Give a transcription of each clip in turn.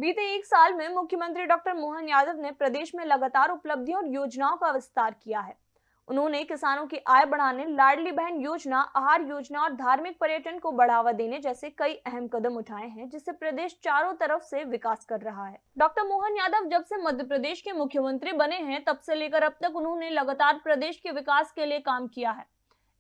बीते एक साल में मुख्यमंत्री डॉक्टर मोहन यादव ने प्रदेश में लगातार उपलब्धियों और योजनाओं का विस्तार किया है। उन्होंने किसानों की आय बढ़ाने, लाडली बहन योजना, आहार योजना और धार्मिक पर्यटन को बढ़ावा देने जैसे कई अहम कदम उठाए हैं, जिससे प्रदेश चारों तरफ से विकास कर रहा है। डॉक्टर मोहन यादव जब से मध्य प्रदेश के मुख्यमंत्री बने हैं, तब से लेकर अब तक उन्होंने लगातार प्रदेश के विकास के लिए काम किया है।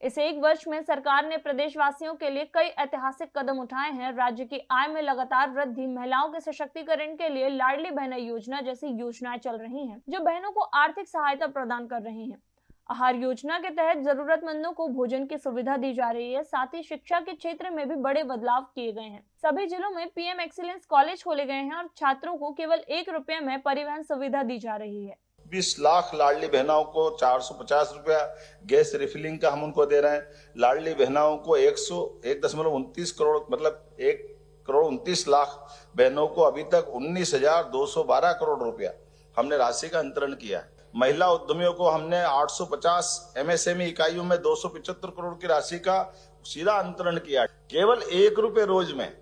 इस एक वर्ष में सरकार ने प्रदेशवासियों के लिए कई ऐतिहासिक कदम उठाए हैं। राज्य की आय में लगातार वृद्धि, महिलाओं के सशक्तिकरण के लिए लाडली बहन योजना जैसी योजनाएं चल रही हैं, जो बहनों को आर्थिक सहायता प्रदान कर रही हैं। आहार योजना के तहत जरूरतमंदों को भोजन की सुविधा दी जा रही है। साथ ही शिक्षा के क्षेत्र में भी बड़े बदलाव किए गए हैं। सभी जिलों में पीएम एक्सीलेंस कॉलेज खोले गए हैं और छात्रों को केवल 1 रुपए में परिवहन सुविधा दी जा रही है। 20 लाख लाडली बहनाओं को 450 रुपया गैस रिफिलिंग का हम उनको दे रहे हैं। लाडली बहनाओं को 1.29 करोड़ मतलब 1.29 लाख बहनों को अभी तक 19,212 करोड़ रुपया हमने राशि का अंतरण किया है। महिला उद्यमियों को हमने 850 एमएसएमई इकाइयों में 275 करोड़ की राशि का सीधा अंतरण किया। केवल 1 रुपए रोज में,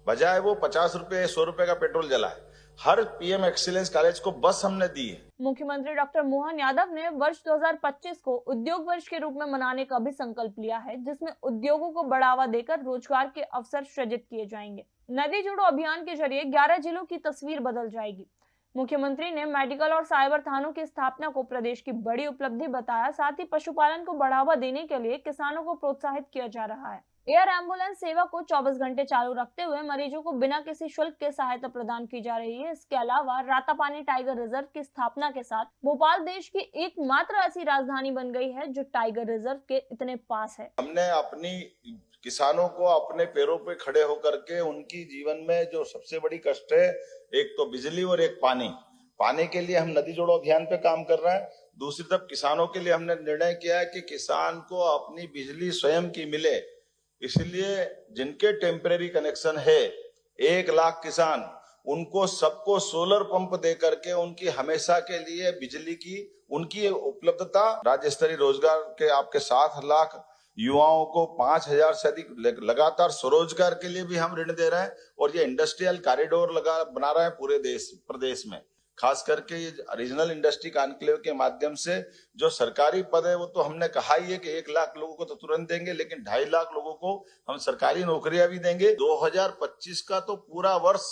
बजाय वो 50 रुपए 100 रुपए का पेट्रोल जलाए, हर पीएम एक्सीलेंस कॉलेज को बस हमने दी है। मुख्यमंत्री डॉक्टर मोहन यादव ने वर्ष 2025 को उद्योग वर्ष के रूप में मनाने का भी संकल्प लिया है, जिसमें उद्योगों को बढ़ावा देकर रोजगार के अवसर सृजित किए जाएंगे। नदी जोड़ो अभियान के जरिए 11 जिलों की तस्वीर बदल जाएगी। मुख्यमंत्री ने मेडिकल और साइबर थानों की स्थापना को प्रदेश की बड़ी उपलब्धि बताया। साथ ही पशुपालन को बढ़ावा देने के लिए किसानों को प्रोत्साहित किया जा रहा है। एयर एम्बुलेंस सेवा को 24 घंटे चालू रखते हुए मरीजों को बिना किसी शुल्क के सहायता प्रदान की जा रही है। इसके अलावा रातापानी टाइगर रिजर्व की स्थापना के साथ भोपाल देश की एकमात्र ऐसी राजधानी बन गई है जो टाइगर रिजर्व के इतने पास है। हमने अपनी किसानों को अपने पैरों पे खड़े होकर के उनकी जीवन में जो सबसे बड़ी कष्ट है, एक तो बिजली और एक पानी के लिए हम नदी जोड़ो अभियान पे काम कर रहे हैं। दूसरी तरफ किसानों के लिए हमने निर्णय किया है कि किसान को अपनी बिजली स्वयं की मिले, इसलिए जिनके टेम्परेरी कनेक्शन है 1 लाख किसान, उनको सबको सोलर पंप दे करके उनकी हमेशा के लिए बिजली की उनकी उपलब्धता। राज्य स्तरीय रोजगार के आपके 7 लाख युवाओं को 5,000 से अधिक लगातार स्वरोजगार के लिए भी हम ऋण दे रहे हैं और ये इंडस्ट्रियल कॉरिडोर बना रहे हैं पूरे प्रदेश में। खास करके ये रीजनल इंडस्ट्री कॉन्क्लेव के माध्यम से जो सरकारी पद है वो तो हमने कहा ही है कि 1 लाख लोगों को तो तुरंत देंगे, लेकिन 2.5 लाख लोगों को हम सरकारी नौकरियां भी देंगे। 2025 का तो पूरा वर्ष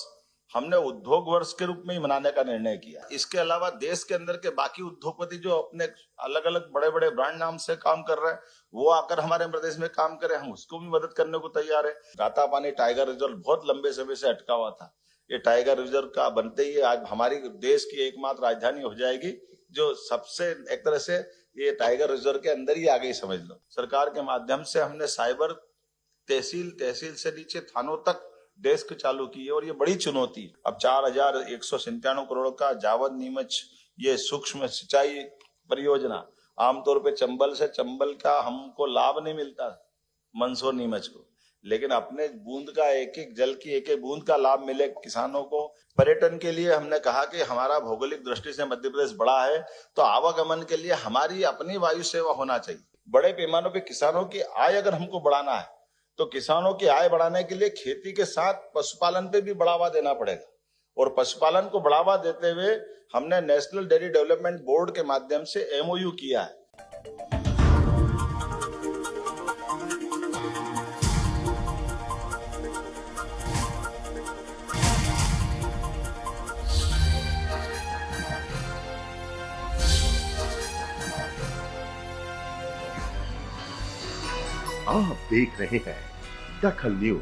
हमने उद्योग वर्ष के रूप में ही मनाने का निर्णय किया। इसके अलावा देश के अंदर के बाकी उद्योगपति जो अपने अलग अलग बड़े बड़े ब्रांड नाम से काम कर रहे हैं, वो आकर हमारे प्रदेश में काम करें, हम उसको भी मदद करने को तैयार है। रातापानी टाइगर रिजर्व बहुत लंबे समय से अटका हुआ था। ये टाइगर रिजर्व का बनते ही आज हमारी देश की एकमात्र राजधानी हो जाएगी, जो सबसे एक तरह से ये टाइगर रिजर्व के अंदर ही आ गई समझ लो। सरकार के माध्यम से हमने साइबर तहसील से नीचे थानों तक डेस्क चालू की है और ये बड़ी चुनौती। अब 4,197 करोड़ का जावद नीमच ये सूक्ष्म सिंचाई परियोजना, आमतौर पे चंबल का हमको लाभ नहीं मिलता मंदसौर नीमच को, लेकिन अपने बूंद का एक जल की एक बूंद का लाभ मिले किसानों को। पर्यटन के लिए हमने कहा कि हमारा भौगोलिक दृष्टि से मध्य प्रदेश बड़ा है, तो आवागमन के लिए हमारी अपनी वायु सेवा होना चाहिए। बड़े पैमानों पे किसानों की आय अगर हमको बढ़ाना है, तो किसानों की आय बढ़ाने के लिए खेती के साथ पशुपालन पे भी बढ़ावा देना पड़ेगा और पशुपालन को बढ़ावा देते हुए हमने नेशनल डेयरी डेवलपमेंट बोर्ड के माध्यम से एमओयू किया है। आप देख रहे हैं दखल न्यूज।